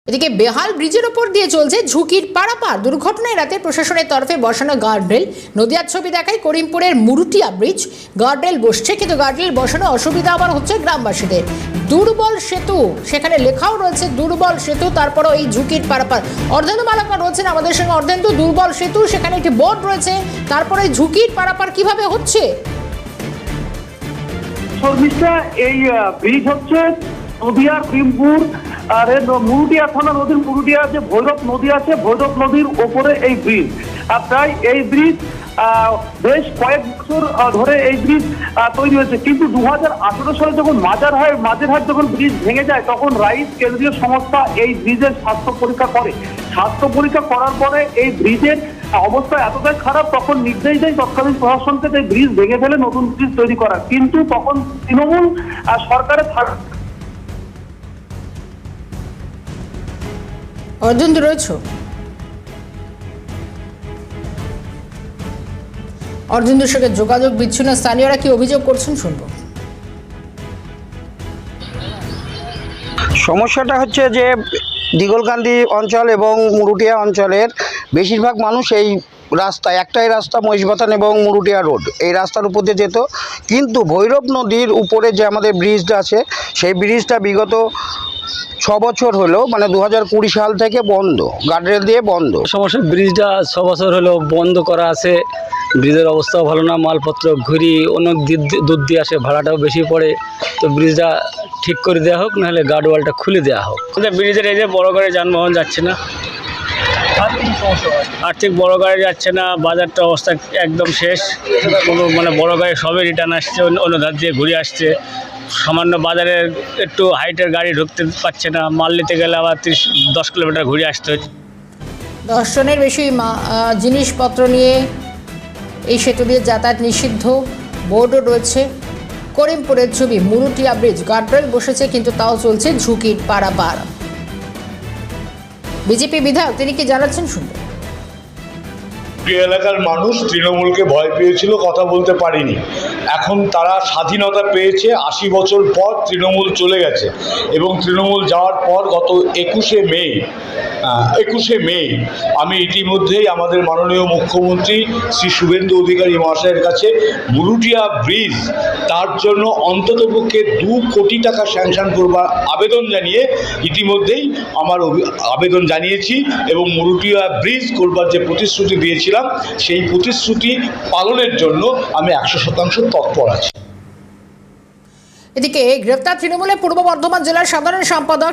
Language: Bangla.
এদিকে বেহাল ব্রিজের ওপর দিয়ে চলছে ঝুঁকির পারাপার। দুর্ঘটনায় রাতে প্রশাসনের তরফে বসানো গার্ডরেল। নদিয়ার ছবি দেখায় করিমপুরের মুরুটিয়া ব্রিজ। গার্ডরেল বসছে, কিন্তু গার্ডরেল বসানো অসুবিধা আবার হচ্ছে গ্রামবাসীদের। দুর্বল সেতু, সেখানে লেখাও রয়েছে দুর্বল সেতু, তারপরও এই ঝুঁকির পারাপার। অর্ধেন্দু মালাকা রয়েছেন আমাদের সঙ্গে। অর্ধেন্দু, দুর্বল সেতু, সেখানে একটি বোর্ড রয়েছে, তারপরে ঝুঁকির পারাপার কিভাবে হচ্ছে? শর্মিষ্ঠা, এই ব্রিজ হচ্ছে নদিয়ার করিমপুর আর মুরুটিয়া থানা নদীর মুরুটিয়া যে ভৈরব নদী আছে, ভৈরব নদীর ওপরে এই ব্রিজ। আর তাই এই ব্রিজ বেশ কয়েক বছর ধরে এই ব্রিজ তৈরি হয়েছে, কিন্তু 2018 সালে যখন মাঝেরহাট যখন ব্রিজ ভেঙে যায়, তখন রাইস কেন্দ্রীয় সংস্থা এই ব্রিজের স্বাস্থ্য পরীক্ষা করে। স্বাস্থ্য পরীক্ষা করার পরে এই ব্রিজের অবস্থা এতটাই খারাপ, তখন নির্দেশ দেয় তৎকালীন প্রশাসনকে যে ব্রিজ ভেঙে ফেলে নতুন ব্রিজ তৈরি করার। কিন্তু তখন তৃণমূল সরকারের অর্ধেন্দু রয়েছে? অর্ধেন্দুর সঙ্গে যোগাযোগ বিচ্ছিন্ন। স্থানীয়রা কি অভিযোগ করছেন শুনবো। সমস্যাটা হচ্ছে যে দিগলকান্দি অঞ্চল এবং মুরুটিয়া অঞ্চলের বেশিরভাগ মানুষ এই একটাই রাস্তা মহিষবাথান এবং মুরুটিয়া রোড, এই রাস্তার উপর দিয়ে যেত। কিন্তু ভৈরব নদীর উপরে যে আমাদের ব্রিজটা আছে, সেই ব্রিজটা বিগত 6 বছর হলো, মানে 2020 সাল থেকে বন্ধ, গার্ডরেল দিয়ে বন্ধ। সমস্যা, ব্রিজটা 6 বছর হলো বন্ধ করা আছে। ব্রিজের অবস্থাও ভালো না, মালপত্র ঘুরি অনেক দূর দিয়ে আসে, ভাড়াটাও বেশি পড়ে। তো ব্রিজটা ঠিক করে দেওয়া হোক, নাহলে গার্ডওয়ালটা খুলে দেওয়া হোক। ব্রিজের এই যে বড় গাড়ি যানবাহন যাচ্ছে না, আর্থিক বড় গাড়ি যাচ্ছে না, বাজারটা অবস্থা একদম শেষ। কোনো বড় গাড়ি সবই রিটার্ন আসছে, অন্য ধার দিয়ে ঘুরে আসছে। সামান্য বাজারে একটু হাইটের গাড়ি ঢুকতে পারছে না, মাল নিতে গেলে আবার 10 কিলোমিটার ঘুরে আসতে হচ্ছে। 10 টনের বেশি জিনিসপত্র নিয়ে এই সেতু দিয়ে যাতায়াত নিষিদ্ধ, বোর্ডও রয়েছে। করিমপুরের ছবি, মুরুটিয়া ব্রিজ, গার্ডরেল বসেছে, কিন্তু তাও চলছে ঝুঁকির পারাপার। বিজেপি বিধায়ক তিনি কি জানাচ্ছেন শুনবো। এলাকার মানুষ তৃণমূলকে ভয় পেয়েছিল, কথা বলতে পারেনি। এখন তারা স্বাধীনতা পেয়েছে। 80 বছর পর তৃণমূল চলে গেছে, এবং তৃণমূল যাওয়ার পর গত 21শে মে আমি ইতিমধ্যেই আমাদের মাননীয় মুখ্যমন্ত্রী শ্রী শুভেন্দু অধিকারী মহাশয়ের কাছে মুরুটিয়া ব্রিজ তার জন্য অন্ততপক্ষে 2 কোটি টাকা স্যাংশন করবার আবেদন জানিয়ে ইতিমধ্যেই আমার আবেদন জানিয়েছি, এবং মুরুটিয়া ব্রিজ করবার যে প্রতিশ্রুতি দিয়েছিলাম, সেই প্রতিশ্রুতি পালনের জন্য আমি 100% তৎপর আছি। এদিকে গ্রেফতার তৃণমূলের পূর্ব বর্ধমান জেলার সাধারণ সম্পাদক